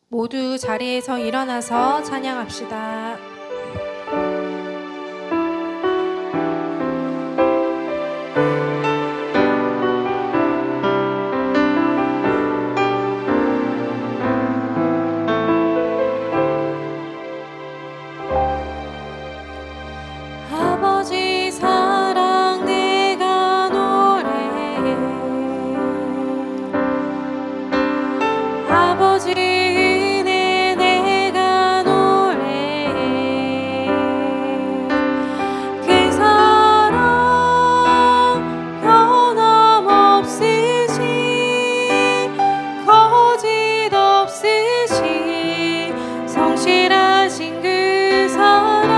모두 자리에서 일어나서 찬양합시다. 아버지 사랑 내가 노래해, 아버지 은혜 내가 노래해. 그 사랑 변함없으시, 거짓 없으시, 성실하신 그 사랑,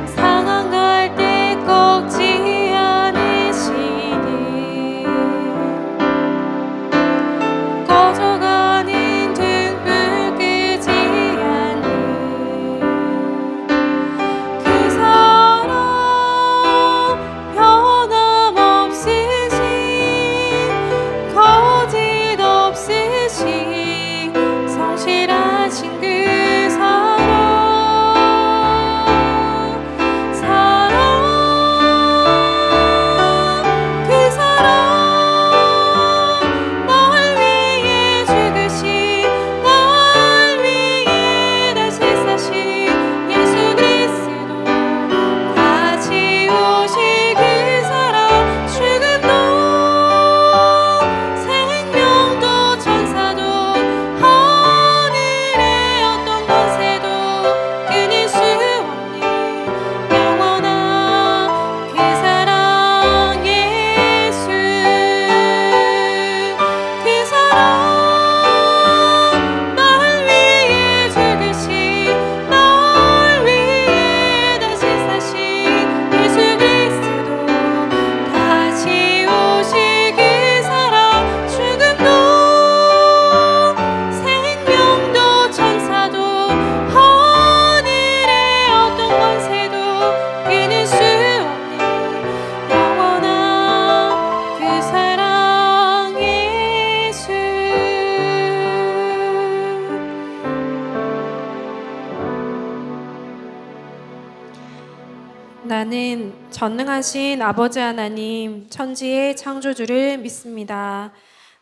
상한 갈 때 꺾지 않으시니, 꺼져가는 등불 끄지 않는 그 사랑, 변함없으시, 거짓 없으시, 성실하신 그 사랑, 그 사랑, 널 위해 죽으신, 널 위해 다시 사신 예수 그리스도, 다 지우신 그 사랑, 죽음도 생명도 천사도 하늘의 어떤 권세도 끊을 수 없는 영원한 그 사랑 예수, 그 사랑, 널 위해 죽으신, 널 위해 다시 사신 예수 그리스도, 다 지우신 그 사랑, 죽음도 생명도 천사도 하늘의 어떤 권세도 끊을 수 없는 영원한 그 사랑 예수. 나는 전능하신 아버지 하나님, 천지의 창조주를 믿습니다.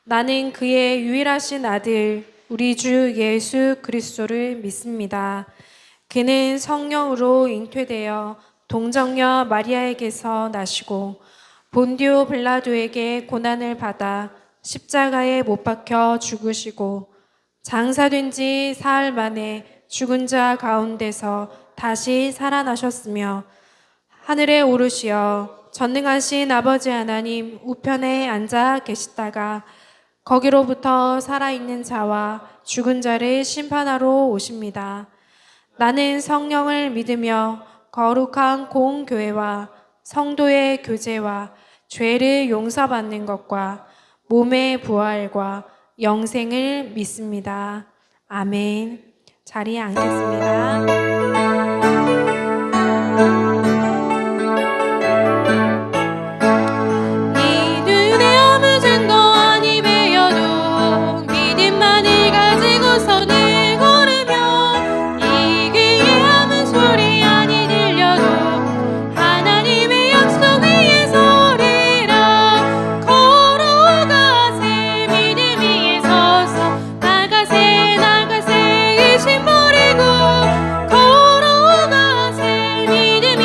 나는 그의 유일하신 아들, 우리 주 예수 그리스도를 믿습니다. 그는 성령으로 잉태되어 동정녀 마리아에게서 나시고 본디오 빌라도에게 고난을 받아 십자가에 못 박혀 죽으시고 장사된 지 사흘 만에 죽은 자 가운데서 다시 살아나셨으며 하늘에 오르시어 전능하신 아버지 하나님 우편에 앉아 계시다가 거기로부터 살아있는 자와 죽은 자를 심판하러 오십니다. 나는 성령을 믿으며 거룩한 공교회와 성도의 교제와 죄를 용서받는 것과 몸의 부활과 영생을 믿습니다. 아멘. 자리에 앉겠습니다. 나가세 의심 버리고 걸어가세 믿음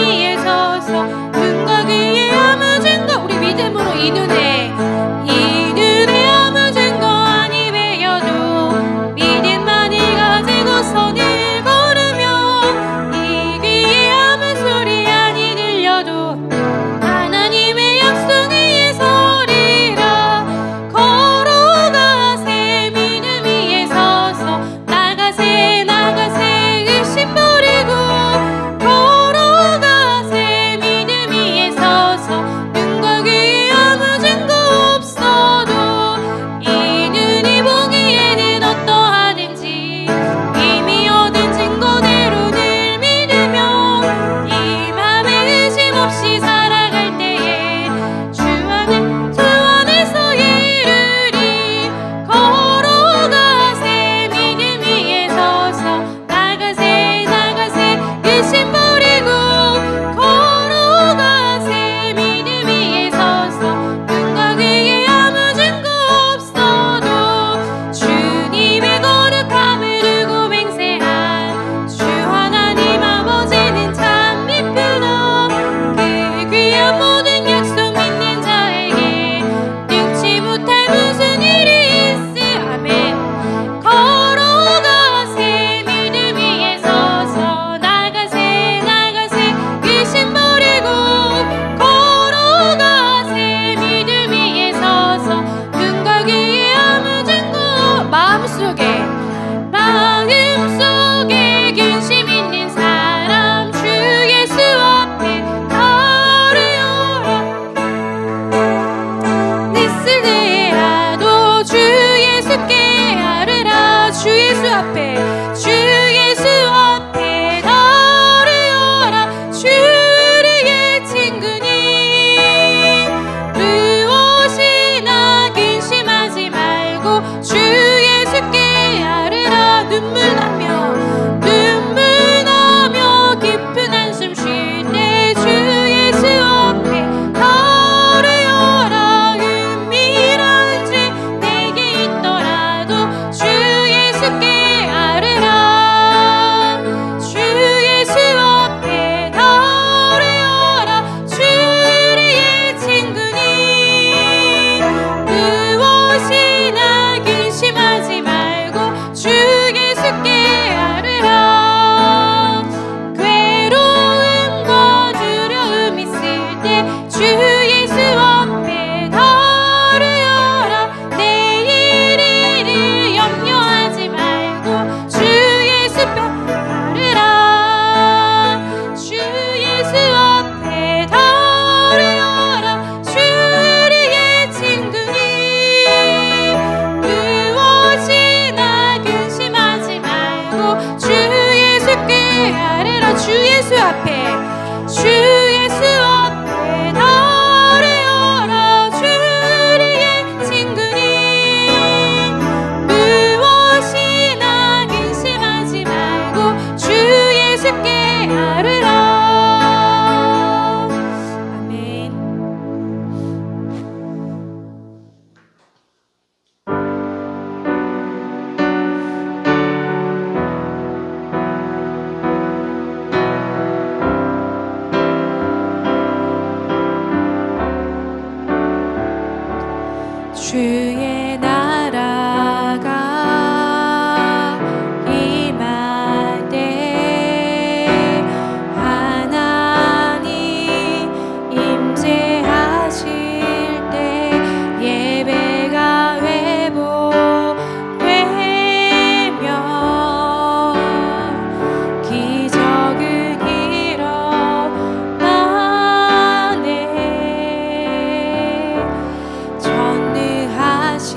주의 나라가 임할 때 하나님 임재하실 때 예배가 회복되며 기적은 일어나네. 전능하신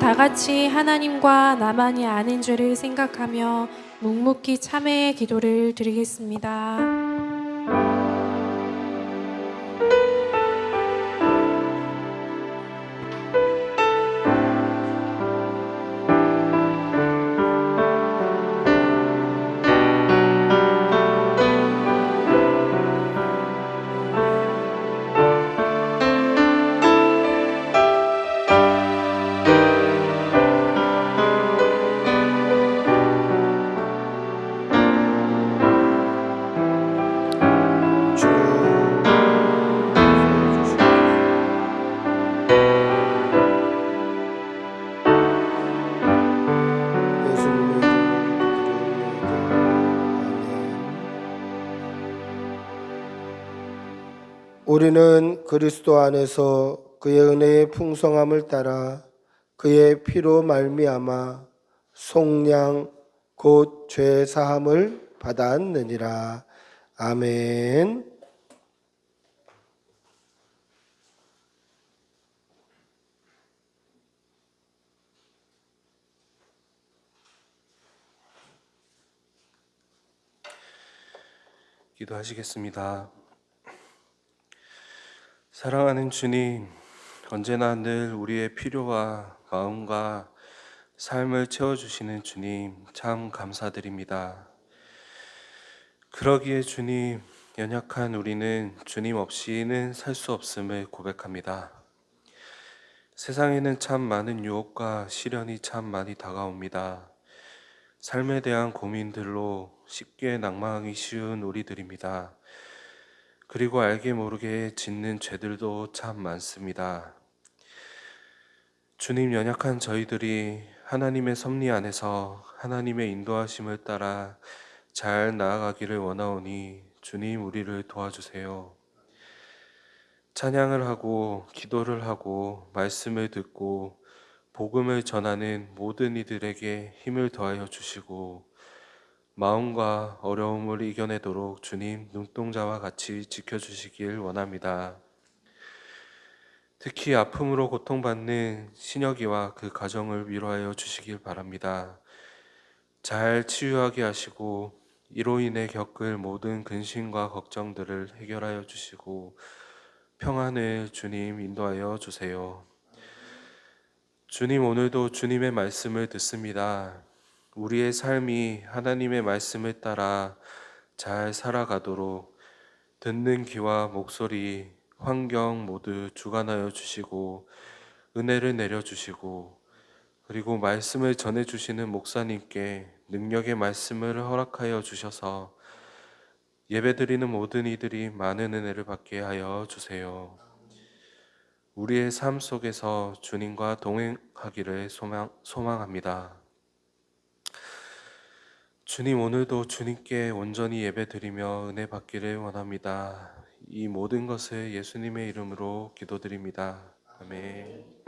다 같이 하나님과 나만이 아는 죄를 생각하며 묵묵히 참회의 기도를 드리겠습니다. 우리는 그리스도 안에서 그의 은혜의 풍성함을 따라 그의 피로 말미암아 속량 곧 죄 사함을 받았느니라. 아멘. 기도하시겠습니다. 사랑하는 주님, 언제나 늘 우리의 필요와 마음과 삶을 채워주시는 주님, 참 감사드립니다. 그러기에 주님, 연약한 우리는 주님 없이는 살 수 없음을 고백합니다. 세상에는 참 많은 유혹과 시련이 참 많이 다가옵니다. 삶에 대한 고민들로 쉽게 낭망하기 쉬운 우리들입니다. 그리고 알게 모르게 짓는 죄들도 참 많습니다. 주님, 연약한 저희들이 하나님의 섭리 안에서 하나님의 인도하심을 따라 잘 나아가기를 원하오니 주님, 우리를 도와주세요. 찬양을 하고 기도를 하고 말씀을 듣고 복음을 전하는 모든 이들에게 힘을 더하여 주시고 마음과 어려움을 이겨내도록 주님 눈동자와 같이 지켜주시길 원합니다. 특히 아픔으로 고통받는 신혁이와 그 가정을 위로하여 주시길 바랍니다. 잘 치유하게 하시고 이로 인해 겪을 모든 근심과 걱정들을 해결하여 주시고 평안을 주님 인도하여 주세요. 주님, 오늘도 주님의 말씀을 듣습니다. 우리의 삶이 하나님의 말씀을 따라 잘 살아가도록 듣는 귀와 목소리, 환경 모두 주관하여 주시고 은혜를 내려주시고 그리고 말씀을 전해주시는 목사님께 능력의 말씀을 허락하여 주셔서 예배드리는 모든 이들이 많은 은혜를 받게 하여 주세요. 우리의 삶 속에서 주님과 동행하기를 소망합니다. 주님, 오늘도 주님께 온전히 예배드리며 은혜 받기를 원합니다. 이 모든 것을 예수님의 이름으로 기도드립니다. 아멘.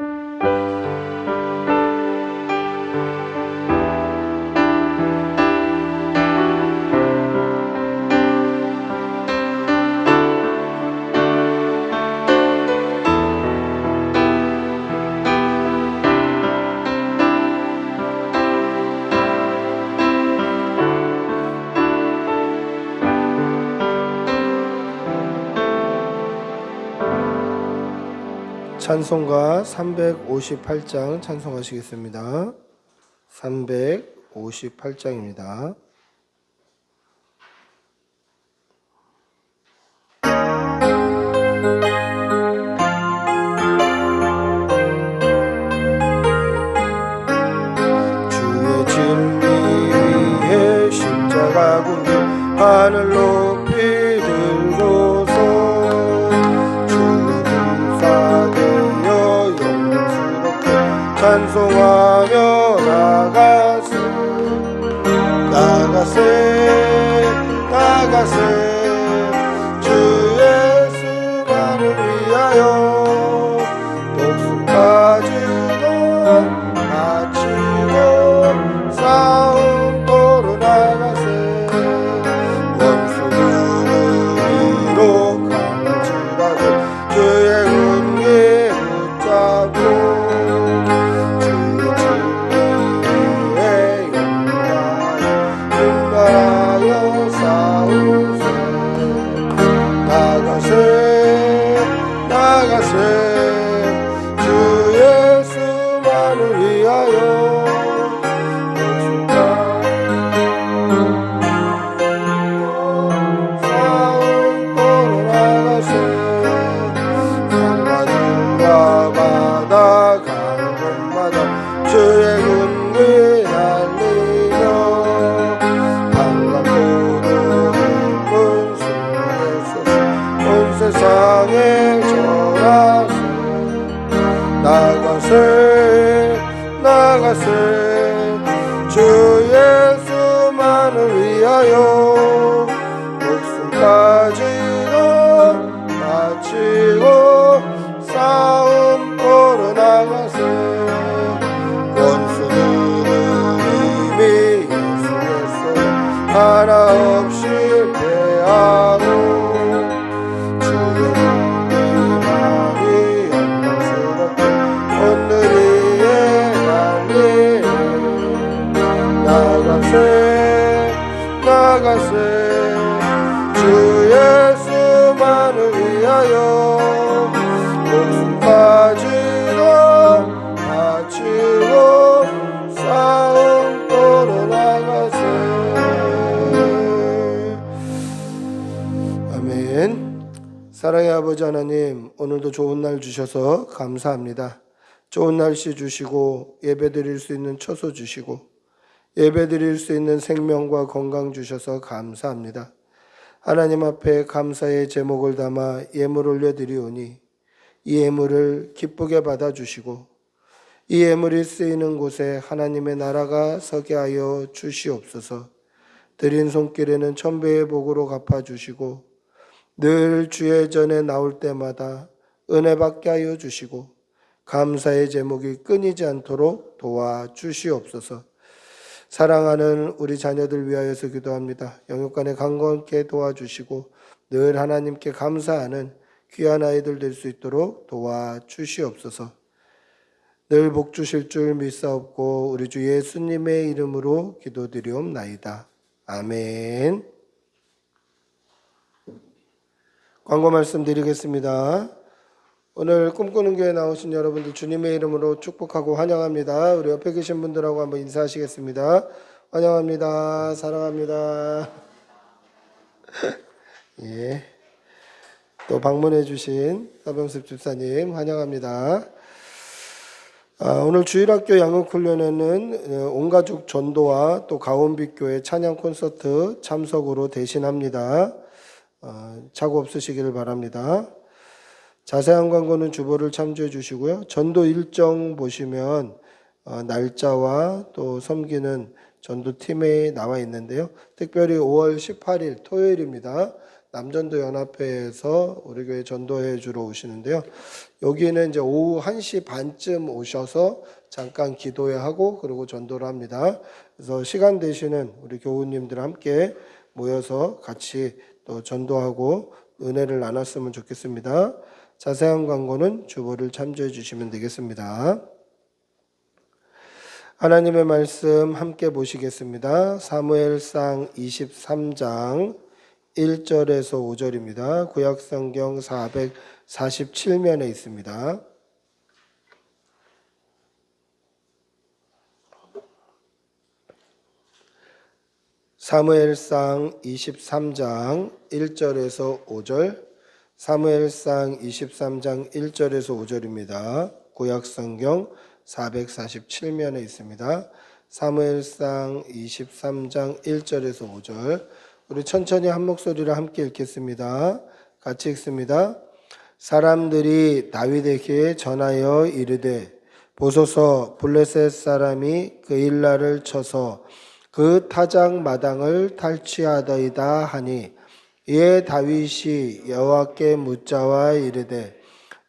찬송가 358장 찬송하시겠습니다. 358장입니다. 주의 진리 위에 십자가 군길 하늘 높이 들고서 찬송하며 나가세 주 예수만을 위하여 목숨까지도 바치고 싸움터로 나가세 원수를 이로 강할지라도 주의 은혜 붙잡고 주의 나가세 주 예수만을 위하여 싸움터로 나가세 산마들과 바다 가는 곳마다 주의 군기 날리며 반갑고도 기쁜 승리의 소식 온 세상에 전하세 나가세 나가세 주 예수만을 위하여 목숨까지도 바치고 싸움터로 나가세 원수들은 이미 예수의 손 하나 없이 패하고 주의 군기만이 영광스럽게 온누리에 달리네 나가세 나가세 주 예수만을 위하여 목숨까지도 바치고 싸움터로 나가세 아멘. 사랑의 아버지 하나님, 오늘도 좋은 날 주셔서 감사합니다. 좋은 날씨 주시고 예배드릴 수 있는 처소 주시고 예배드릴 수 있는 생명과 건강 주셔서 감사합니다. 하나님 앞에 감사의 제목을 담아 예물 올려드리오니 이 예물을 기쁘게 받아주시고 이 예물이 쓰이는 곳에 하나님의 나라가 서게 하여 주시옵소서. 드린 손길에는 천배의 복으로 갚아주시고 늘 주의 전에 나올 때마다 은혜 받게 하여 주시고 감사의 제목이 끊이지 않도록 도와주시옵소서. 사랑하는 우리 자녀들 위하여서 기도합니다. 영육간에 강건케 도와주시고 늘 하나님께 감사하는 귀한 아이들 될 수 있도록 도와주시옵소서. 늘 복 주실 줄 믿사옵고 우리 주 예수님의 이름으로 기도드리옵나이다. 아멘. 광고 말씀드리겠습니다. 오늘 꿈꾸는 교회 나오신 여러분들 주님의 이름으로 축복하고 환영합니다. 우리 옆에 계신 분들하고 한번 인사하시겠습니다. 환영합니다. 사랑합니다. 예. 또 방문해 주신 서병습 집사님 환영합니다. 오늘 주일학교 양육훈련에는 온가족 전도와 또 가온빛교회 찬양 콘서트 참석으로 대신합니다. 착오 없으시기를 바랍니다. 자세한 광고는 주보를 참조해 주시고요. 전도 일정 보시면 날짜와 또 섬기는 전도팀에 나와 있는데요. 특별히 5월 18일 토요일입니다. 남전도 연합회에서 우리 교회 전도회 주러 오시는데요. 여기는 이제 오후 1시 반쯤 오셔서 잠깐 기도회 하고 그리고 전도를 합니다. 그래서 시간 되시는 우리 교우님들 함께 모여서 같이 또 전도하고 은혜를 나눴으면 좋겠습니다. 자세한 광고는 주보를 참조해 주시면 되겠습니다. 하나님의 말씀 함께 보시겠습니다. 사무엘상 23장 1절에서 5절입니다. 구약성경 447면에 있습니다. 사무엘상 23장 1절에서 5절, 사무엘상 23장 1절에서 5절입니다. 구약성경 447면에 있습니다. 사무엘상 23장 1절에서 5절, 우리 천천히 한 목소리로 함께 읽겠습니다. 같이 읽습니다. 사람들이 다윗에게 전하여 이르되 보소서 블레셋 사람이 그일라를 쳐서 그 타작 마당을 탈취하더이다 하니 이에 다윗이 여호와께 묻자와 이르되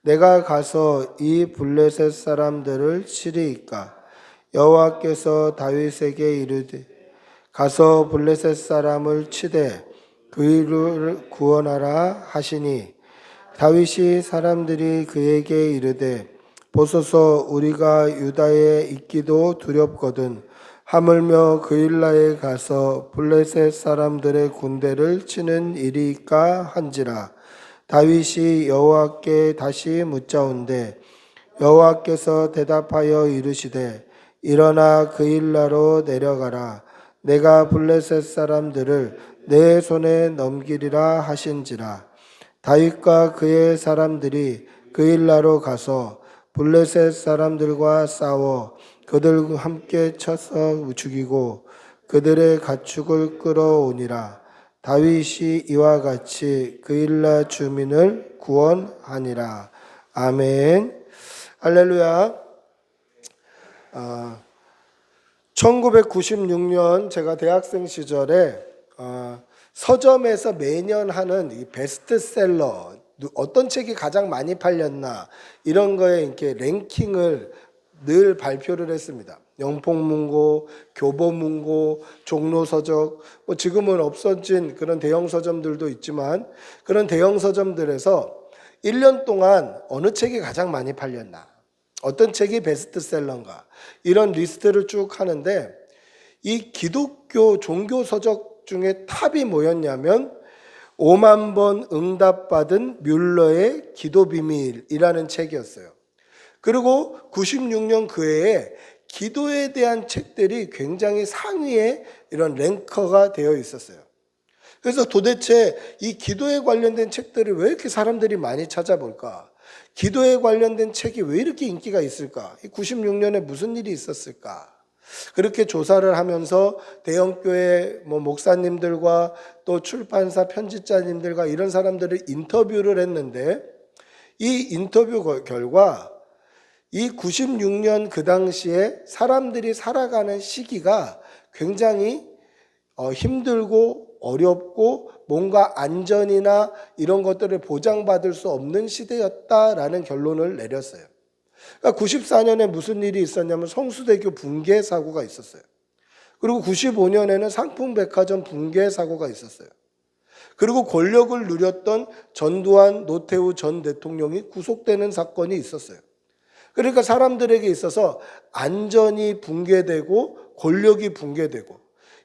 내가 가서 이 블레셋 사람들을 치리이까? 여호와께서 다윗에게 이르되 가서 블레셋 사람을 치되 그를 구원하라 하시니 다윗이 사람들이 그에게 이르되 보소서 우리가 유다에 있기도 두렵거든 하물며 그일라에 가서 블레셋 사람들의 군대를 치는 일이까 한지라. 다윗이 여호와께 다시 묻자온대 여호와께서 대답하여 이르시되 일어나 그일라로 내려가라. 내가 블레셋 사람들을 내 손에 넘기리라 하신지라. 다윗과 그의 사람들이 그일라로 가서 블레셋 사람들과 싸워 그들과 함께 쳐서 죽이고 그들의 가축을 끌어오니라. 다윗이 이와 같이 그일라 주민을 구원하니라. 아멘. 할렐루야. 1996년 제가 대학생 시절에 서점에서 매년 하는 이 베스트셀러, 어떤 책이 가장 많이 팔렸나 이런 거에 이렇게 랭킹을 늘 발표를 했습니다. 영풍문고, 교보문고, 종로서적, 뭐 지금은 없어진 그런 대형 서점들도 있지만 그런 대형 서점들에서 1년 동안 어느 책이 가장 많이 팔렸나, 어떤 책이 베스트셀러인가 이런 리스트를 쭉 하는데 이 기독교 종교 서적 중에 탑이 뭐였냐면 5만 번 응답받은 뮬러의 기도 비밀이라는 책이었어요. 그리고 96년 그 해에 기도에 대한 책들이 굉장히 상위에 이런 랭커가 되어 있었어요. 그래서 도대체 이 기도에 관련된 책들을 왜 이렇게 사람들이 많이 찾아볼까? 기도에 관련된 책이 왜 이렇게 인기가 있을까? 96년에 무슨 일이 있었을까? 그렇게 조사를 하면서 대형교회 목사님들과 또 출판사 편집자님들과 이런 사람들을 인터뷰를 했는데 이 인터뷰 결과 이 96년 그 당시에 사람들이 살아가는 시기가 굉장히 힘들고 어렵고 뭔가 안전이나 이런 것들을 보장받을 수 없는 시대였다라는 결론을 내렸어요. 그러니까 94년에 무슨 일이 있었냐면 성수대교 붕괴 사고가 있었어요. 그리고 95년에는 상풍백화점 붕괴 사고가 있었어요. 그리고 권력을 누렸던 전두환, 노태우 전 대통령이 구속되는 사건이 있었어요. 그러니까 사람들에게 있어서 안전이 붕괴되고 권력이 붕괴되고,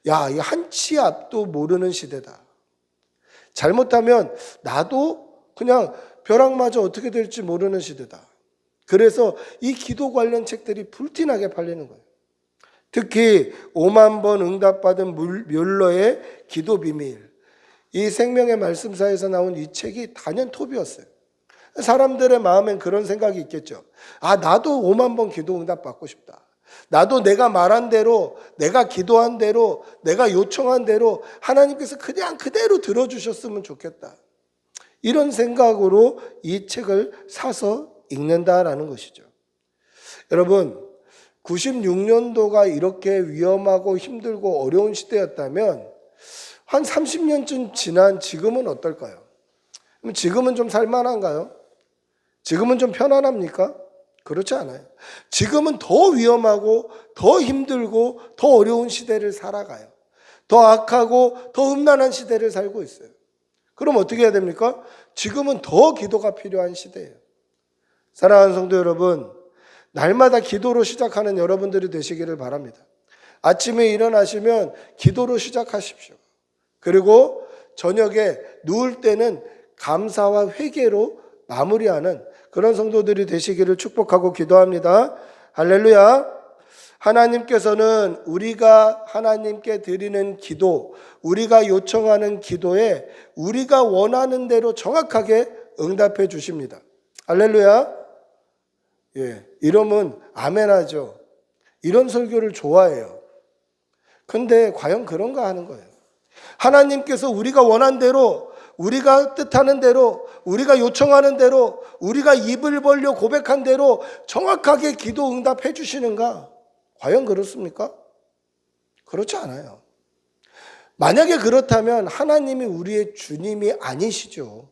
야, 이 한치 앞도 모르는 시대다. 잘못하면 나도 그냥 벼락마저 어떻게 될지 모르는 시대다. 그래서 이 기도 관련 책들이 불티나게 팔리는 거예요. 특히 5만 번 응답받은 뮬러의 기도 비밀, 이 생명의 말씀사에서 나온 이 책이 단연톱이었어요. 사람들의 마음엔 그런 생각이 있겠죠. 아, 나도 5만 번 기도 응답 받고 싶다. 나도 내가 말한 대로, 내가 기도한 대로, 내가 요청한 대로 하나님께서 그냥 그대로 들어주셨으면 좋겠다. 이런 생각으로 이 책을 사서 읽는다라는 것이죠. 여러분, 96년도가 이렇게 위험하고 힘들고 어려운 시대였다면 한 30년쯤 지난 지금은 어떨까요? 지금은 좀 살만한가요? 지금은 좀 편안합니까? 그렇지 않아요. 지금은 더 위험하고 더 힘들고 더 어려운 시대를 살아가요. 더 악하고 더 음란한 시대를 살고 있어요. 그럼 어떻게 해야 됩니까? 지금은 더 기도가 필요한 시대예요. 사랑하는 성도 여러분, 날마다 기도로 시작하는 여러분들이 되시기를 바랍니다. 아침에 일어나시면 기도로 시작하십시오. 그리고 저녁에 누울 때는 감사와 회개로 마무리하는 그런 성도들이 되시기를 축복하고 기도합니다. 할렐루야. 하나님께서는 우리가 하나님께 드리는 기도, 우리가 요청하는 기도에 우리가 원하는 대로 정확하게 응답해 주십니다. 할렐루야. 예, 이러면 아멘하죠. 이런 설교를 좋아해요. 근데 과연 그런가 하는 거예요. 하나님께서 우리가 원한 대로, 우리가 뜻하는 대로, 우리가 요청하는 대로, 우리가 입을 벌려 고백한 대로 정확하게 기도 응답해 주시는가? 과연 그렇습니까? 그렇지 않아요. 만약에 그렇다면 하나님이 우리의 주님이 아니시죠.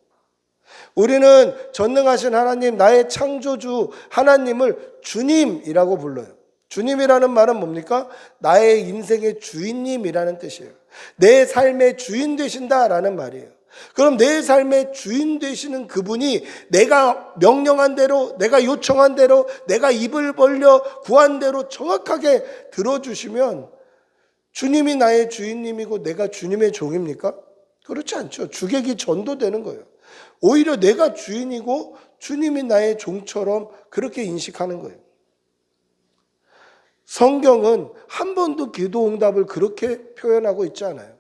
우리는 전능하신 하나님, 나의 창조주 하나님을 주님이라고 불러요. 주님이라는 말은 뭡니까? 나의 인생의 주인님이라는 뜻이에요. 내 삶의 주인 되신다라는 말이에요. 그럼 내 삶의 주인 되시는 그분이 내가 명령한 대로, 내가 요청한 대로, 내가 입을 벌려 구한 대로 정확하게 들어주시면 주님이 나의 주인님이고 내가 주님의 종입니까? 그렇지 않죠. 주객이 전도되는 거예요. 오히려 내가 주인이고 주님이 나의 종처럼 그렇게 인식하는 거예요. 성경은 한 번도 기도 응답을 그렇게 표현하고 있지 않아요.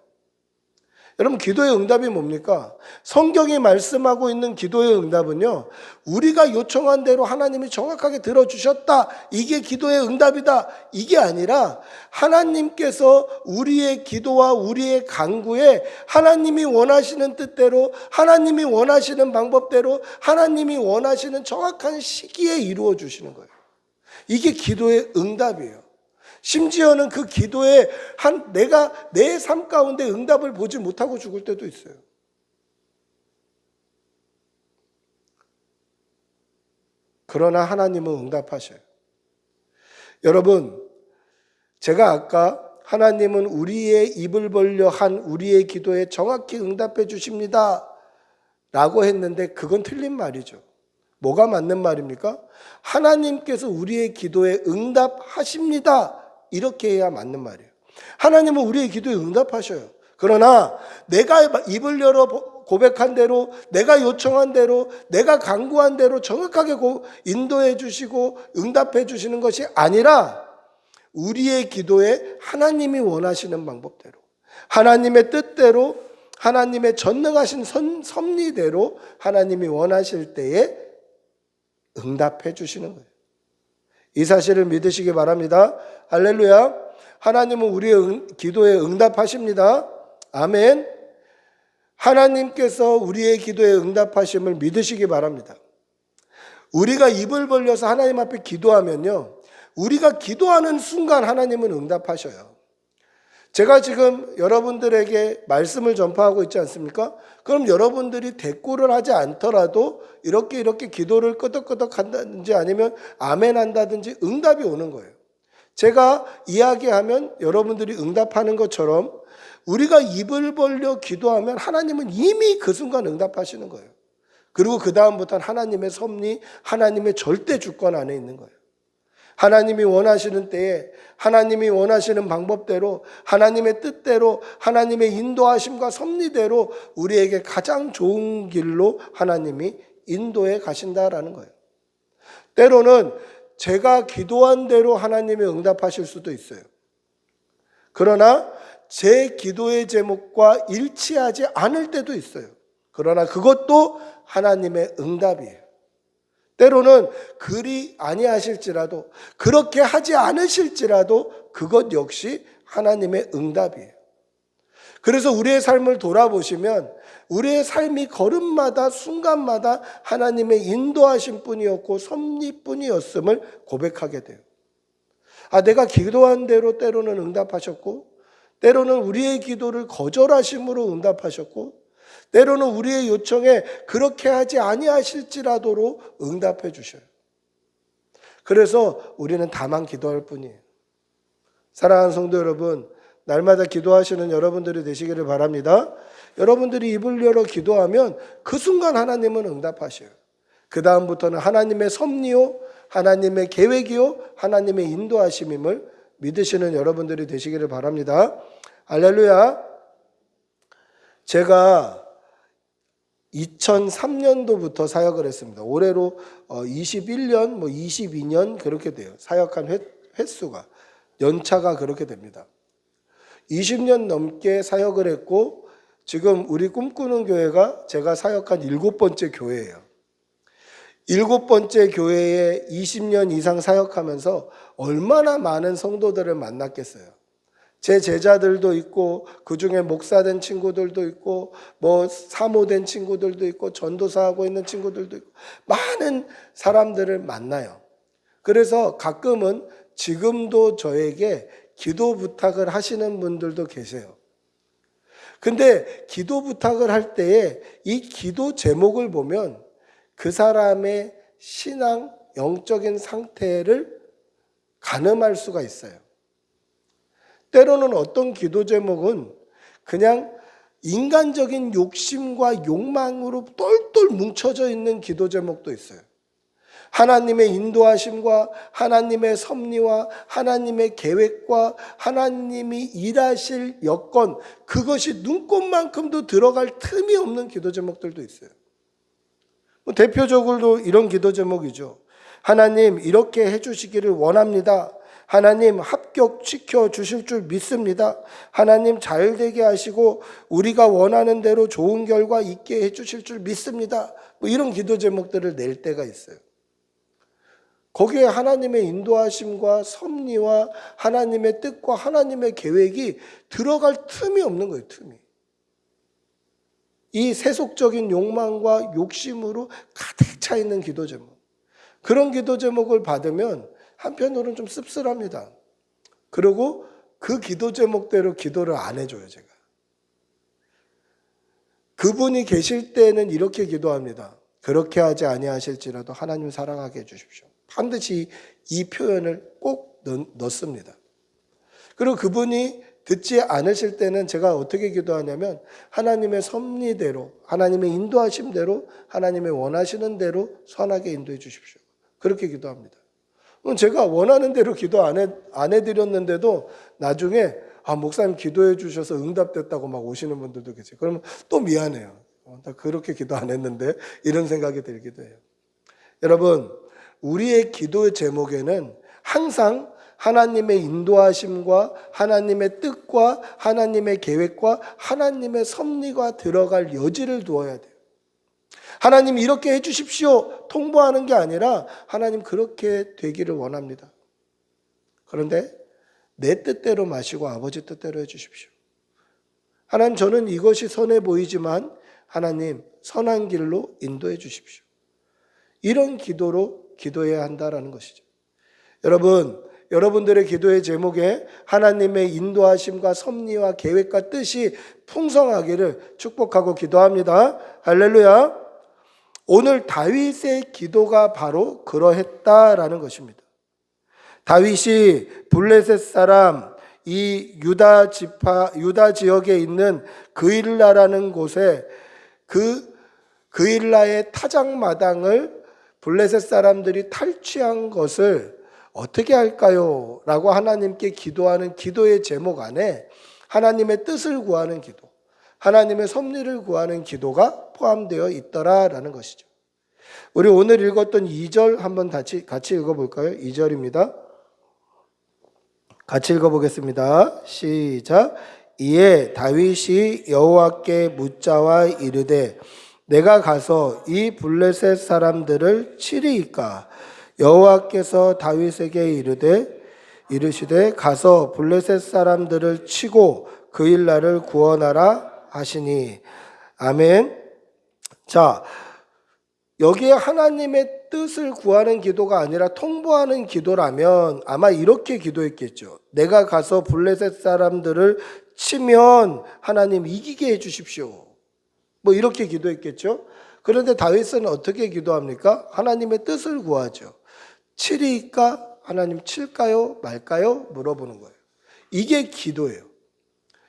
여러분, 기도의 응답이 뭡니까? 성경이 말씀하고 있는 기도의 응답은요, 우리가 요청한 대로 하나님이 정확하게 들어주셨다, 이게 기도의 응답이다, 이게 아니라 하나님께서 우리의 기도와 우리의 간구에 하나님이 원하시는 뜻대로, 하나님이 원하시는 방법대로, 하나님이 원하시는 정확한 시기에 이루어 주시는 거예요. 이게 기도의 응답이에요. 심지어는 그 기도에 내가 내 삶 가운데 응답을 보지 못하고 죽을 때도 있어요. 그러나 하나님은 응답하셔요. 여러분, 제가 아까 하나님은 우리의 입을 벌려 한 우리의 기도에 정확히 응답해 주십니다 라고 했는데 그건 틀린 말이죠. 뭐가 맞는 말입니까? 하나님께서 우리의 기도에 응답하십니다, 이렇게 해야 맞는 말이에요. 하나님은 우리의 기도에 응답하셔요. 그러나 내가 입을 열어 고백한 대로, 내가 요청한 대로, 내가 간구한 대로 정확하게 인도해 주시고 응답해 주시는 것이 아니라 우리의 기도에 하나님이 원하시는 방법대로, 하나님의 뜻대로, 하나님의 전능하신 섭리대로 하나님이 원하실 때에 응답해 주시는 거예요. 이 사실을 믿으시기 바랍니다. 할렐루야. 하나님은 우리의 기도에 응답하십니다. 아멘. 하나님께서 우리의 기도에 응답하심을 믿으시기 바랍니다. 우리가 입을 벌려서 하나님 앞에 기도하면요, 우리가 기도하는 순간 하나님은 응답하셔요. 제가 지금 여러분들에게 말씀을 전파하고 있지 않습니까? 그럼 여러분들이 대꾸를 하지 않더라도 이렇게 기도를 끄덕끄덕 한다든지 아니면 아멘 한다든지 응답이 오는 거예요. 제가 이야기하면 여러분들이 응답하는 것처럼 우리가 입을 벌려 기도하면 하나님은 이미 그 순간 응답하시는 거예요. 그리고 그 다음부터는 하나님의 섭리, 하나님의 절대 주권 안에 있는 거예요. 하나님이 원하시는 때에 하나님이 원하시는 방법대로, 하나님의 뜻대로, 하나님의 인도하심과 섭리대로 우리에게 가장 좋은 길로 하나님이 인도해 가신다라는 거예요. 때로는 제가 기도한 대로 하나님이 응답하실 수도 있어요. 그러나 제 기도의 제목과 일치하지 않을 때도 있어요. 그러나 그것도 하나님의 응답이에요. 때로는 그리 아니하실지라도, 그렇게 하지 않으실지라도 그것 역시 하나님의 응답이에요. 그래서 우리의 삶을 돌아보시면 우리의 삶이 걸음마다 순간마다 하나님의 인도하심 뿐이었고 섭리뿐이었음을 고백하게 돼요. 내가 기도한 대로 때로는 응답하셨고, 때로는 우리의 기도를 거절하심으로 응답하셨고, 때로는 우리의 요청에 그렇게 하지 아니하실지라도로 응답해 주셔요. 그래서 우리는 다만 기도할 뿐이에요. 사랑하는 성도 여러분, 날마다 기도하시는 여러분들이 되시기를 바랍니다. 여러분들이 입을 열어 기도하면 그 순간 하나님은 응답하셔요. 그 다음부터는 하나님의 섭리요, 하나님의 계획이요, 하나님의 인도하심임을 믿으시는 여러분들이 되시기를 바랍니다. 할렐루야. 제가 2003년도부터 사역을 했습니다. 올해로 21년, 22년 그렇게 돼요. 사역한 횟수가, 연차가 그렇게 됩니다. 20년 넘게 사역을 했고 지금 우리 꿈꾸는 교회가 제가 사역한 7번째 교회예요. 7번째 교회에 20년 이상 사역하면서 얼마나 많은 성도들을 만났겠어요. 제 제자들도 있고 그중에 목사된 친구들도 있고 사모된 친구들도 있고 전도사하고 있는 친구들도 있고 많은 사람들을 만나요. 그래서 가끔은 지금도 저에게 기도 부탁을 하시는 분들도 계세요. 근데 기도 부탁을 할 때에 이 기도 제목을 보면 그 사람의 신앙, 영적인 상태를 가늠할 수가 있어요. 때로는 어떤 기도 제목은 그냥 인간적인 욕심과 욕망으로 똘똘 뭉쳐져 있는 기도 제목도 있어요. 하나님의 인도하심과 하나님의 섭리와 하나님의 계획과 하나님이 일하실 여건, 그것이 눈꽃만큼도 들어갈 틈이 없는 기도 제목들도 있어요. 대표적으로 이런 기도 제목이죠. 하나님 이렇게 해주시기를 원합니다. 하나님 합격시켜 주실 줄 믿습니다. 하나님 잘되게 하시고 우리가 원하는 대로 좋은 결과 있게 해주실 줄 믿습니다. 이런 기도 제목들을 낼 때가 있어요. 거기에 하나님의 인도하심과 섭리와 하나님의 뜻과 하나님의 계획이 들어갈 틈이 없는 거예요. 틈이. 이 세속적인 욕망과 욕심으로 가득 차 있는 기도 제목. 그런 기도 제목을 받으면 한편으로는 좀 씁쓸합니다. 그리고 그 기도 제목대로 기도를 안 해줘요, 제가. 그분이 계실 때는 이렇게 기도합니다. 그렇게 하지 아니하실지라도 하나님 사랑하게 해주십시오. 반드시 이 표현을 꼭 넣습니다. 그리고 그분이 듣지 않으실 때는 제가 어떻게 기도하냐면 하나님의 섭리대로, 하나님의 인도하심대로, 하나님의 원하시는 대로 선하게 인도해 주십시오. 그렇게 기도합니다. 제가 원하는 대로 기도 안 해드렸는데도 나중에 목사님 기도해 주셔서 응답됐다고 막 오시는 분들도 계세요. 그러면 또 미안해요. 나 그렇게 기도 안 했는데 이런 생각이 들기도 해요. 여러분, 우리의 기도의 제목에는 항상 하나님의 인도하심과 하나님의 뜻과 하나님의 계획과 하나님의 섭리가 들어갈 여지를 두어야 돼요. 하나님 이렇게 해주십시오 통보하는 게 아니라 하나님 그렇게 되기를 원합니다. 그런데 내 뜻대로 마시고 아버지 뜻대로 해주십시오. 하나님 저는 이것이 선해 보이지만 하나님 선한 길로 인도해 주십시오. 이런 기도로 기도해야 한다라는 것이죠. 여러분들의 기도의 제목에 하나님의 인도하심과 섭리와 계획과 뜻이 풍성하기를 축복하고 기도합니다. 할렐루야. 오늘 다윗의 기도가 바로 그러했다라는 것입니다. 다윗이 블레셋 사람 이 유다 지역에 있는 그일라라는 곳에 그일라의 타작마당을 블레셋 사람들이 탈취한 것을 어떻게 할까요? 라고 하나님께 기도하는 기도의 제목 안에 하나님의 뜻을 구하는 기도, 하나님의 섭리를 구하는 기도가 포함되어 있더라라는 것이죠. 우리 오늘 읽었던 2절 한번 같이 읽어볼까요? 2절입니다. 같이 읽어보겠습니다. 시작. 이에 다윗이 여호와께 묻자와 이르되 내가 가서 이 블레셋 사람들을 치리이까? 여호와께서 다윗에게 이르시되 가서 블레셋 사람들을 치고 그일라를 구원하라 하시니. 아멘. 자, 여기에 하나님의 뜻을 구하는 기도가 아니라 통보하는 기도라면 아마 이렇게 기도했겠죠. 내가 가서 블레셋 사람들을 치면 하나님 이기게 해주십시오. 이렇게 기도했겠죠. 그런데 다윗은 어떻게 기도합니까? 하나님의 뜻을 구하죠. 치리까? 하나님 칠까요? 말까요? 물어보는 거예요. 이게 기도예요.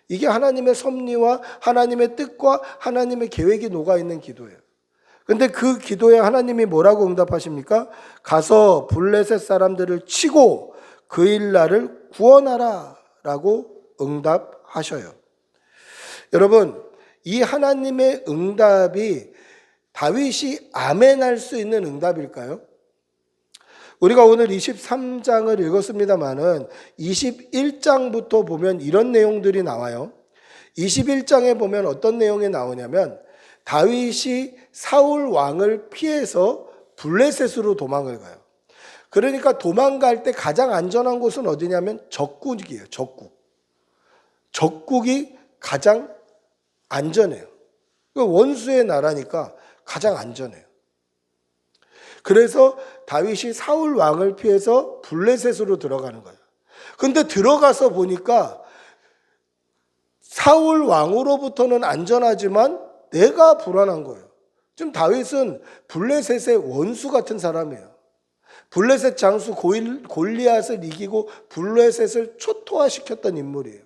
이게 하나님의 섭리와 하나님의 뜻과 하나님의 계획이 녹아있는 기도예요. 근데 그 기도에 하나님이 뭐라고 응답하십니까? 가서 블레셋 사람들을 치고 그일라를 구원하라 라고 응답하셔요. 여러분, 이 하나님의 응답이 다윗이 아멘할 수 있는 응답일까요? 우리가 오늘 23장을 읽었습니다마는 21장부터 보면 이런 내용들이 나와요. 21장에 보면 어떤 내용이 나오냐면 다윗이 사울 왕을 피해서 블레셋으로 도망을 가요. 그러니까 도망갈 때 가장 안전한 곳은 어디냐면 적국이에요. 적국이 가장 안전해요. 원수의 나라니까 가장 안전해요. 그래서 다윗이 사울 왕을 피해서 블레셋으로 들어가는 거예요. 근데 들어가서 보니까 사울 왕으로부터는 안전하지만 내가 불안한 거예요. 지금 다윗은 블레셋의 원수 같은 사람이에요. 블레셋 장수 골리앗을 이기고 블레셋을 초토화시켰던 인물이에요.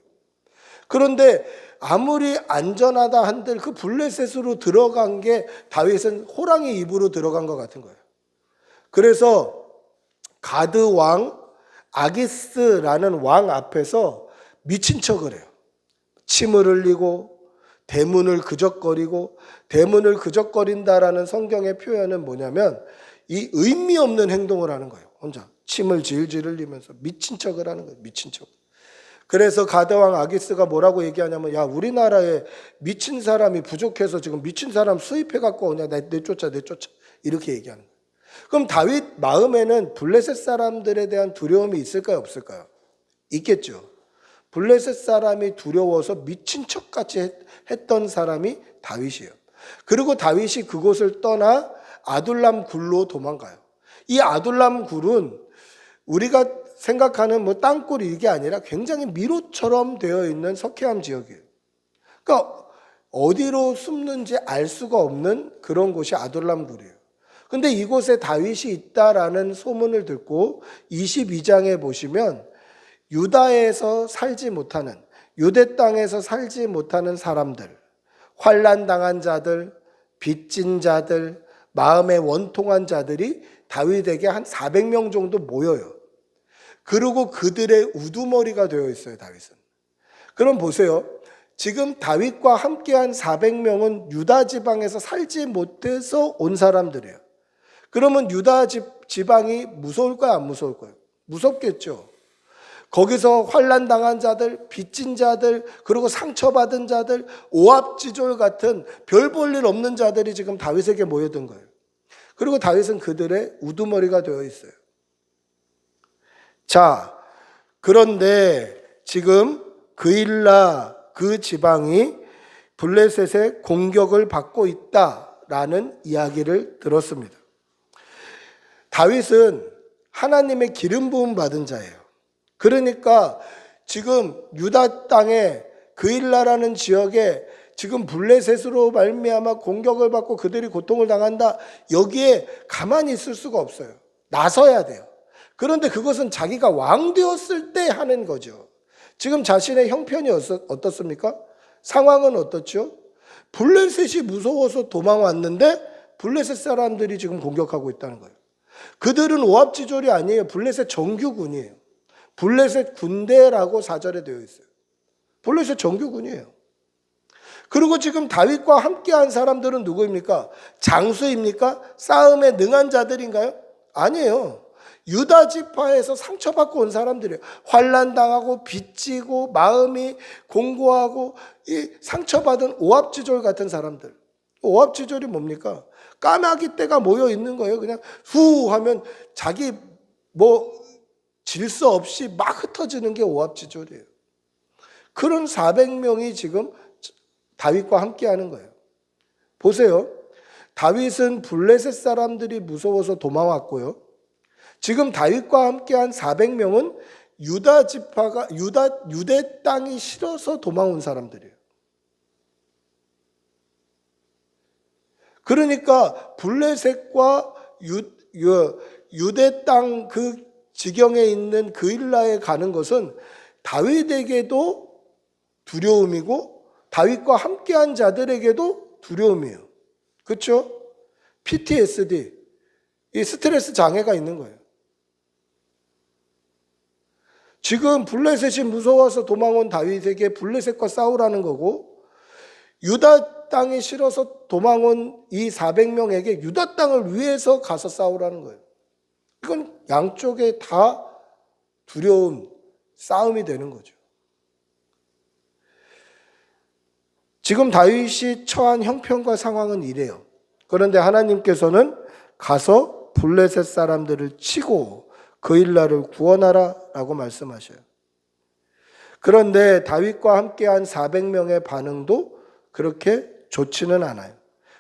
그런데 아무리 안전하다 한들 그 블레셋으로 들어간 게 다윗은 호랑이 입으로 들어간 것 같은 거예요. 그래서 가드 왕 아기스라는 왕 앞에서 미친 척을 해요. 침을 흘리고 대문을 그적거리고, 대문을 그적거린다라는 성경의 표현은 뭐냐면 이 의미 없는 행동을 하는 거예요. 혼자 침을 질질 흘리면서 미친 척을 하는 거예요. 미친 척. 그래서 가드왕 아기스가 뭐라고 얘기하냐면, 야, 우리나라에 미친 사람이 부족해서 지금 미친 사람 수입해 갖고 오냐, 내쫓아 이렇게 얘기하는 거예요. 그럼 다윗 마음에는 블레셋 사람들에 대한 두려움이 있을까요, 없을까요? 있겠죠. 블레셋 사람이 두려워서 미친 척같이 했던 사람이 다윗이에요. 그리고 다윗이 그곳을 떠나 아둘람 굴로 도망가요. 이 아둘람 굴은 우리가 생각하는 뭐 땅굴 이게 아니라 굉장히 미로처럼 되어 있는 석회암 지역이에요. 그러니까 어디로 숨는지 알 수가 없는 그런 곳이 아둘람 굴이에요. 근데 이곳에 다윗이 있다라는 소문을 듣고 22장에 보시면 유다에서 살지 못하는, 유대 땅에서 살지 못하는 사람들, 환난 당한 자들, 빚진 자들, 마음에 원통한 자들이 다윗에게 한 400명 정도 모여요. 그리고 그들의 우두머리가 되어 있어요, 다윗은. 그럼 보세요. 지금 다윗과 함께한 400명은 유다 지방에서 살지 못해서 온 사람들이에요. 그러면 유다 지방이 무서울까요, 안 무서울까요? 무섭겠죠. 거기서 환난 당한 자들, 빚진 자들, 그리고 상처받은 자들, 오합지졸 같은 별 볼 일 없는 자들이 지금 다윗에게 모여든 거예요. 그리고 다윗은 그들의 우두머리가 되어 있어요. 자, 그런데 지금 그일라 그 지방이 블레셋의 공격을 받고 있다라는 이야기를 들었습니다. 다윗은 하나님의 기름 부음 받은 자예요. 그러니까 지금 유다 땅에 그일라라는 지역에 지금 블레셋으로 말미암아 공격을 받고 그들이 고통을 당한다. 여기에 가만히 있을 수가 없어요. 나서야 돼요. 그런데 그것은 자기가 왕 되었을 때 하는 거죠. 지금 자신의 형편이 어떻습니까? 상황은 어떻죠? 블레셋이 무서워서 도망왔는데 블레셋 사람들이 지금 공격하고 있다는 거예요. 그들은 오합지졸이 아니에요. 블레셋 정규군이에요. 블레셋 군대라고 4절에 되어 있어요. 블레셋 정규군이에요. 그리고 지금 다윗과 함께한 사람들은 누구입니까? 장수입니까? 싸움에 능한 자들인가요? 아니에요. 유다 지파에서 상처받고 온 사람들이에요. 환난당하고 빚지고 마음이 공고하고 이 상처받은 오합지졸 같은 사람들. 오합지졸이 뭡니까? 까마귀 떼가 모여 있는 거예요. 그냥 후 하면 자기 뭐 질서 없이 막 흩어지는 게 오합지졸이에요. 그런 400명이 지금 다윗과 함께 하는 거예요. 보세요. 다윗은 블레셋 사람들이 무서워서 도망왔고요. 지금 다윗과 함께한 400명은 유다 지파가 유대 땅이 싫어서 도망온 사람들이에요. 그러니까 블레셋과 유대 땅 그 지경에 있는 그일라에 가는 것은 다윗에게도 두려움이고 다윗과 함께한 자들에게도 두려움이에요. 그렇죠? PTSD, 이 스트레스 장애가 있는 거예요. 지금 블레셋이 무서워서 도망온 다윗에게 블레셋과 싸우라는 거고, 유다 땅이 싫어서 도망온 이 400명에게 유다 땅을 위해서 가서 싸우라는 거예요. 이건 양쪽에 다 두려운 싸움이 되는 거죠. 지금 다윗이 처한 형편과 상황은 이래요. 그런데 하나님께서는 가서 블레셋 사람들을 치고 그일라를 구원하라 라고 말씀하셔요. 그런데 다윗과 함께한 400명의 반응도 그렇게 좋지는 않아요.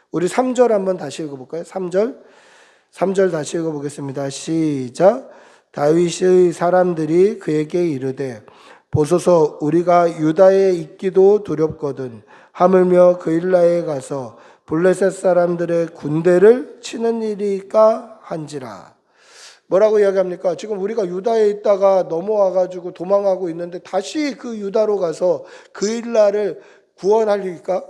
우리 3절 한번 다시 읽어볼까요? 3절 다시 읽어보겠습니다. 시작. 다윗의 사람들이 그에게 이르되 보소서 우리가 유다에 있기도 두렵거든 하물며 그일라에 가서 블레셋 사람들의 군대를 치는 일이까 한지라. 뭐라고 이야기합니까? 지금 우리가 유다에 있다가 넘어와가지고 도망하고 있는데 다시 그 유다로 가서 그일라를 구원하리까?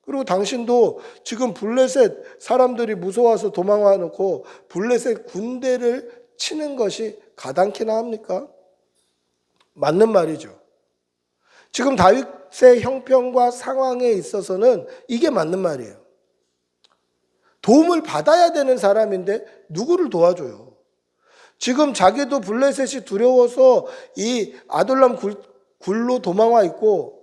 그리고 당신도 지금 블레셋 사람들이 무서워서 도망와 놓고 블레셋 군대를 치는 것이 가당키나 합니까? 맞는 말이죠. 지금 다윗의 형편과 상황에 있어서는 이게 맞는 말이에요. 도움을 받아야 되는 사람인데 누구를 도와줘요? 지금 자기도 블레셋이 두려워서 이 아둘람 굴로 도망와 있고,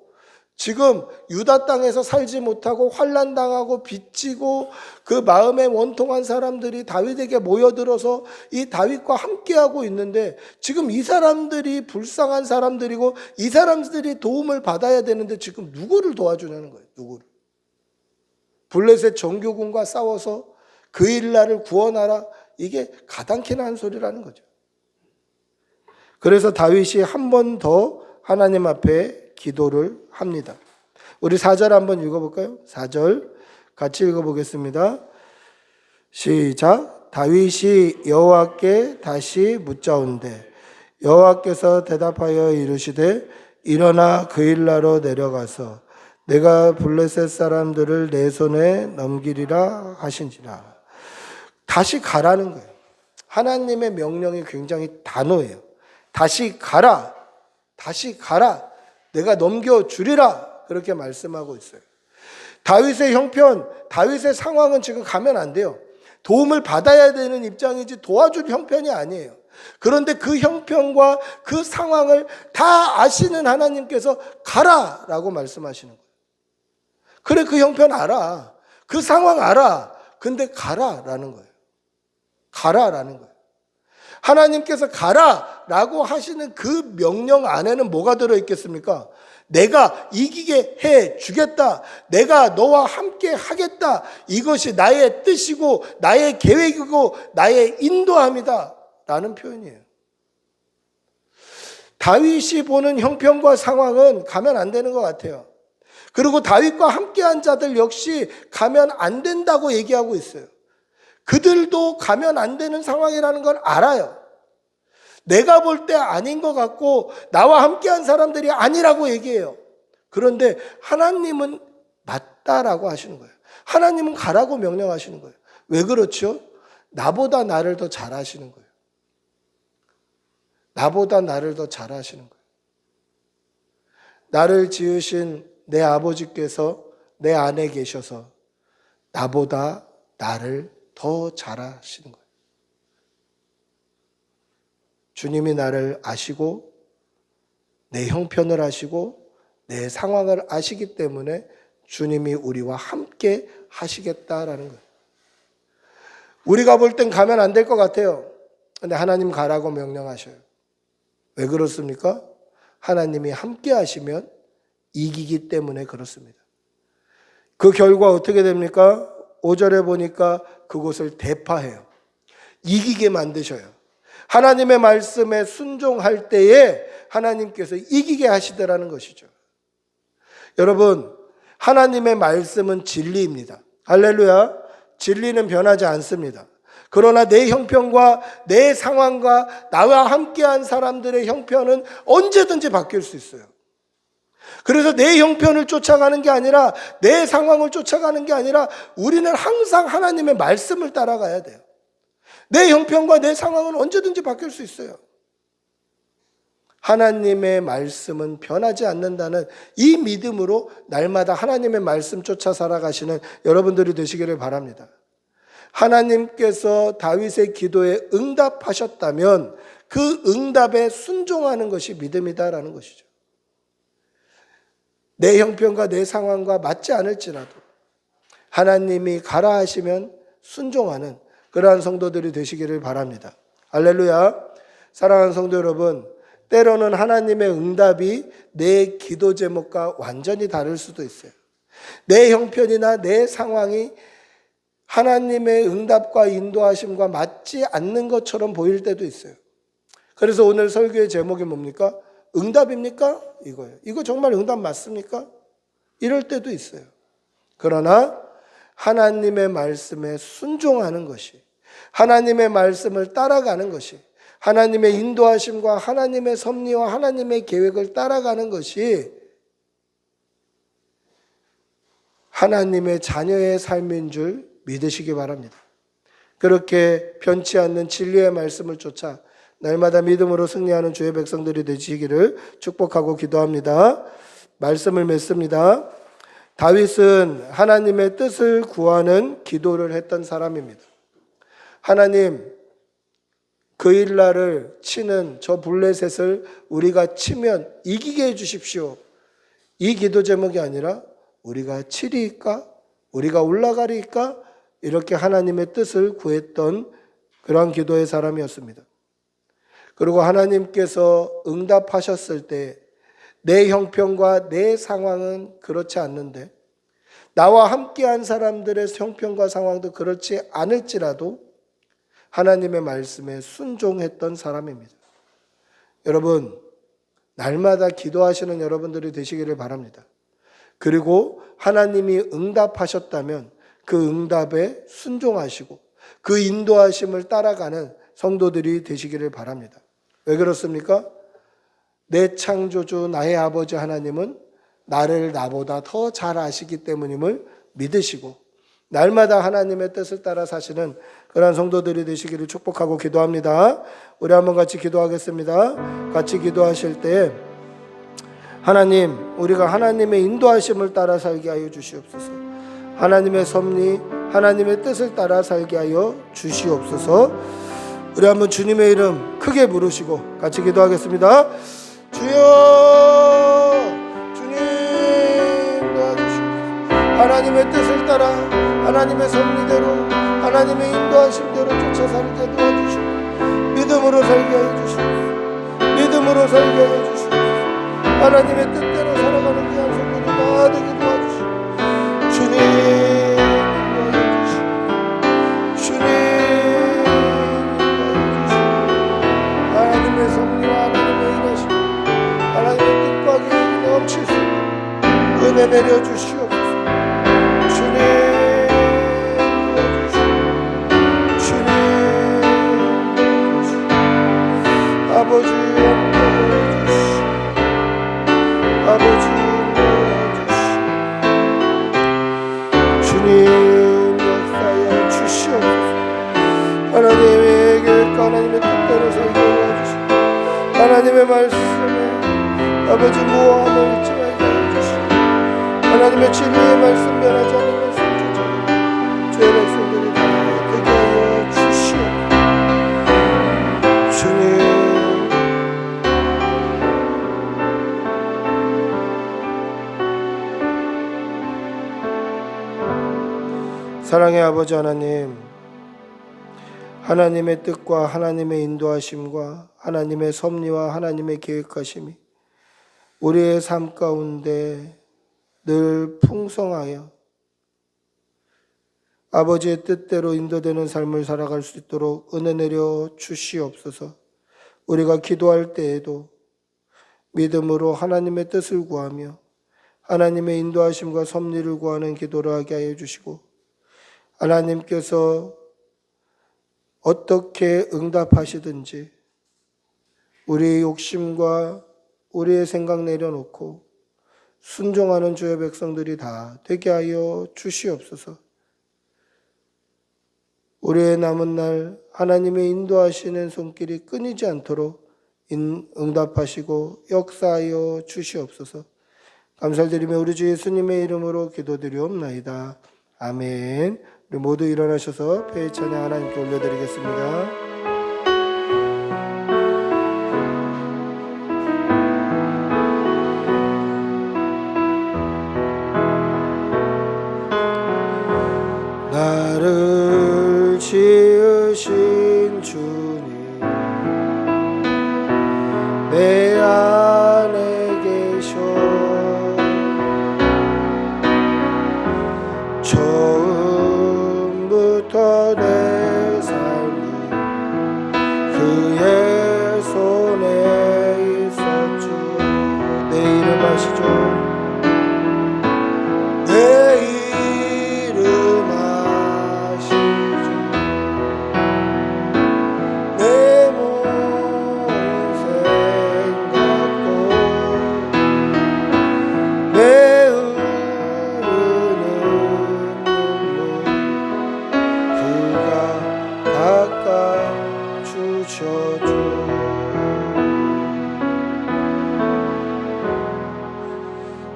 지금 유다 땅에서 살지 못하고 환난당하고 빚지고 그 마음에 원통한 사람들이 다윗에게 모여들어서 이 다윗과 함께하고 있는데, 지금 이 사람들이 불쌍한 사람들이고 이 사람들이 도움을 받아야 되는데 지금 누구를 도와주냐는 거예요. 누구를. 블레셋 정교군과 싸워서 그 일날을 구원하라, 이게 가당키나 한 소리라는 거죠. 그래서 다윗이 한 번 더 하나님 앞에 기도를 합니다. 우리 4절 한번 읽어볼까요? 4절 같이 읽어보겠습니다. 시작. 다윗이 여호와께 다시 묻자온대 여호와께서 대답하여 이르시되 일어나 그 일나로 내려가서 내가 블레셋 사람들을 내 손에 넘기리라 하신지라. 다시 가라는 거예요. 하나님의 명령이 굉장히 단호해요. 다시 가라. 다시 가라. 내가 넘겨주리라. 그렇게 말씀하고 있어요. 다윗의 형편, 다윗의 상황은 지금 가면 안 돼요. 도움을 받아야 되는 입장이지 도와줄 형편이 아니에요. 그런데 그 형편과 그 상황을 다 아시는 하나님께서 가라라고 말씀하시는 거예요. 그래, 그 형편 알아. 그 상황 알아. 근데 가라라는 거예요. 가라라는 거예요. 하나님께서 가라라고 하시는 그 명령 안에는 뭐가 들어있겠습니까? 내가 이기게 해 주겠다. 내가 너와 함께 하겠다. 이것이 나의 뜻이고 나의 계획이고 나의 인도함이다 라는 표현이에요. 다윗이 보는 형편과 상황은 가면 안 되는 것 같아요. 그리고 다윗과 함께한 자들 역시 가면 안 된다고 얘기하고 있어요. 그들도 가면 안 되는 상황이라는 걸 알아요. 내가 볼 때 아닌 것 같고 나와 함께한 사람들이 아니라고 얘기해요. 그런데 하나님은 맞다라고 하시는 거예요. 하나님은 가라고 명령하시는 거예요. 왜 그렇죠? 나보다 나를 더 잘 아시는 거예요. 나보다 나를 더 잘 아시는 거예요. 나를 지으신 내 아버지께서 내 안에 계셔서 나보다 나를 더 잘 아시는 거예요. 주님이 나를 아시고 내 형편을 아시고 내 상황을 아시기 때문에 주님이 우리와 함께 하시겠다라는 거예요. 우리가 볼 땐 가면 안 될 것 같아요. 근데 하나님 가라고 명령하셔요. 왜 그렇습니까? 하나님이 함께 하시면 이기기 때문에 그렇습니다. 그 결과 어떻게 됩니까? 5절에 보니까 그곳을 대파해요. 이기게 만드셔요. 하나님의 말씀에 순종할 때에 하나님께서 이기게 하시더라는 것이죠. 여러분, 하나님의 말씀은 진리입니다. 할렐루야. 진리는 변하지 않습니다. 그러나 내 형편과 내 상황과 나와 함께한 사람들의 형편은 언제든지 바뀔 수 있어요. 그래서 내 형편을 쫓아가는 게 아니라 내 상황을 쫓아가는 게 아니라 우리는 항상 하나님의 말씀을 따라가야 돼요. 내 형편과 내 상황은 언제든지 바뀔 수 있어요. 하나님의 말씀은 변하지 않는다는 이 믿음으로 날마다 하나님의 말씀 쫓아 살아가시는 여러분들이 되시기를 바랍니다. 하나님께서 다윗의 기도에 응답하셨다면 그 응답에 순종하는 것이 믿음이다라는 것이죠. 내 형편과 내 상황과 맞지 않을지라도 하나님이 가라 하시면 순종하는 그러한 성도들이 되시기를 바랍니다. 할렐루야. 사랑하는 성도 여러분, 때로는 하나님의 응답이 내 기도 제목과 완전히 다를 수도 있어요. 내 형편이나 내 상황이 하나님의 응답과 인도하심과 맞지 않는 것처럼 보일 때도 있어요. 그래서 오늘 설교의 제목이 뭡니까? 응답입니까? 이거예요. 이거 정말 응답 맞습니까? 이럴 때도 있어요. 그러나 하나님의 말씀에 순종하는 것이, 하나님의 말씀을 따라가는 것이, 하나님의 인도하심과 하나님의 섭리와 하나님의 계획을 따라가는 것이 하나님의 자녀의 삶인 줄 믿으시기 바랍니다. 그렇게 변치 않는 진리의 말씀을 쫓아 날마다 믿음으로 승리하는 주의 백성들이 되시기를 축복하고 기도합니다. 말씀을 맺습니다. 다윗은 하나님의 뜻을 구하는 기도를 했던 사람입니다. 하나님, 그 일날을 치는 저 블레셋을 우리가 치면 이기게 해주십시오. 이 기도 제목이 아니라 우리가 치리이까? 우리가 올라가리이까? 이렇게 하나님의 뜻을 구했던 그러한 기도의 사람이었습니다. 그리고 하나님께서 응답하셨을 때 내 형편과 내 상황은 그렇지 않는데, 나와 함께한 사람들의 형편과 상황도 그렇지 않을지라도 하나님의 말씀에 순종했던 사람입니다. 여러분, 날마다 기도하시는 여러분들이 되시기를 바랍니다. 그리고 하나님이 응답하셨다면 그 응답에 순종하시고 그 인도하심을 따라가는 성도들이 되시기를 바랍니다. 왜 그렇습니까? 내 창조주 나의 아버지 하나님은 나를 나보다 더 잘 아시기 때문임을 믿으시고 날마다 하나님의 뜻을 따라 사시는 그러한 성도들이 되시기를 축복하고 기도합니다. 우리 한번 같이 기도하겠습니다. 같이 기도하실 때 하나님, 우리가 하나님의 인도하심을 따라 살게 하여 주시옵소서. 하나님의 섭리, 하나님의 뜻을 따라 살게 하여 주시옵소서. 우리 한번 주님의 이름 크게 부르시고 같이 기도하겠습니다. 주여, 주님 도와주시옵소서. 하나님의 뜻을 따라 하나님의 섭리대로 하나님의 인도하심대로 쫓아 살게 도와주시고 믿음으로 살게 하여 주시옵소서. 믿음으로 살게 하여 주시옵소서. 하나님의 뜻대로 살아가는 귀한 성도들 다 되게 도와주시고 주님 인도하여 주시고 주님 인도하여 주시고 하나님의 섭리와 하나님의 일하심 하나님의 뜻과 계획이 넘칠 수 있도록 은혜 내려주시옵소서. 주님 도와주시고 주님 도와주시고 아버지 함께해 주시고 아버지 도와주시고 주님 역사하여 주시옵소서. 하나님의 계획과 하나님의 뜻대로 살게 도와주시고 하나님의 말씀에 아버지 무함을 잊지 말게 해주시고 하나님의 진리의 말씀 변하지 않는 말씀 쫓아가는 주의 백성들이 다 되게 하여 주시옵소서. 주님 사랑의 아버지 하나님, 하나님의 뜻과 하나님의 인도하심과 하나님의 섭리와 하나님의 계획하심이 우리의 삶 가운데 늘 풍성하여 아버지의 뜻대로 인도되는 삶을 살아갈 수 있도록 은혜 내려 주시옵소서. 우리가 기도할 때에도 믿음으로 하나님의 뜻을 구하며 하나님의 인도하심과 섭리를 구하는 기도를 하게 하여 주시고 하나님께서 어떻게 응답하시든지 우리의 욕심과 우리의 생각 내려놓고 순종하는 주의 백성들이 다 되게 하여 주시옵소서. 우리의 남은 날 하나님의 인도하시는 손길이 끊이지 않도록 응답하시고 역사하여 주시옵소서. 감사드리며 우리 주 예수님의 이름으로 기도드리옵나이다. 아멘. 우리 모두 일어나셔서 폐의 찬양 하나님께 올려드리겠습니다. 나를 지으신 주님 내 안에 계셔 처음부터 내 삶은 그의 손에 있었죠. 내 이름 아시죠?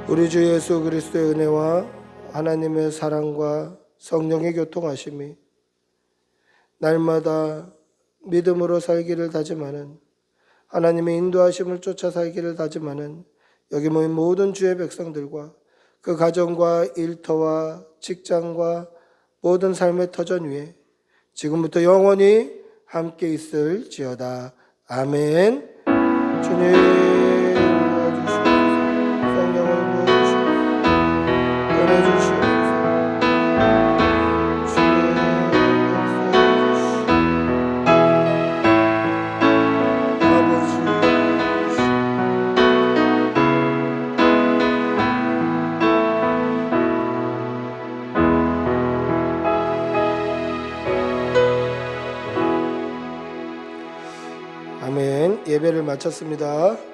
우리 주 예수 그리스도의 은혜와 하나님의 사랑과 성령의 교통하심이 날마다 믿음으로 살기를 다짐하는, 하나님의 인도하심을 쫓아 살기를 다짐하는 여기 모인 모든 주의 백성들과 그 가정과 일터와 직장과 모든 삶의 터전 위에 지금부터 영원히 함께 있을지어다. 아멘. 주님 도와주시옵소서. 성령을 부어주시옵소서. 은혜 주시옵소서. 주님 역사해 주시옵소서. 아멘. 예배를 마쳤습니다.